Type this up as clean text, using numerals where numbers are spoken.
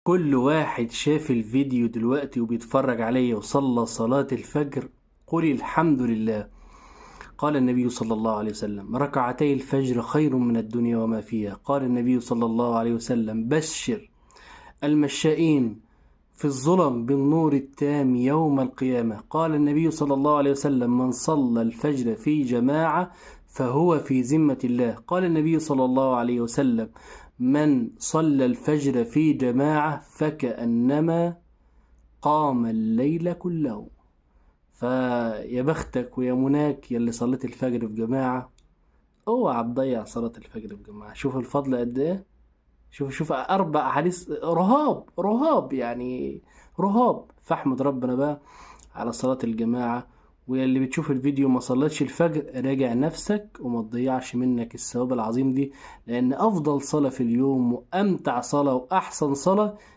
كل واحد شاف الفيديو دلوقتي وبيتفرج عليه وصلى صلاة الفجر قل الحمد لله. قال النبي صلى الله عليه وسلم: ركعتي الفجر خير من الدنيا وما فيها. قال النبي صلى الله عليه وسلم: بشر المشائين في الظلم بالنور التام يوم القيامة. قال النبي صلى الله عليه وسلم: من صلى الفجر في جماعة فهو في ذمة الله. قال النبي صلى الله عليه وسلم: من صلى الفجر في جماعة فكأنما قام الليل كله. فيا بختك ويا مناك يلي صليت الفجر في جماعة. اوعى تضيع صلاة الفجر في جماعة. شوف الفضل قد ايه. شوف 4 أحاديث رهاب يعني رهاب. فاحمد ربنا بقى على صلاة الجماعة. واللي بتشوف الفيديو ما صلتش الفجر راجع نفسك وما تضيعش منك الثواب العظيم دي، لأن أفضل صلاة في اليوم وأمتع صلاة وأحسن صلاة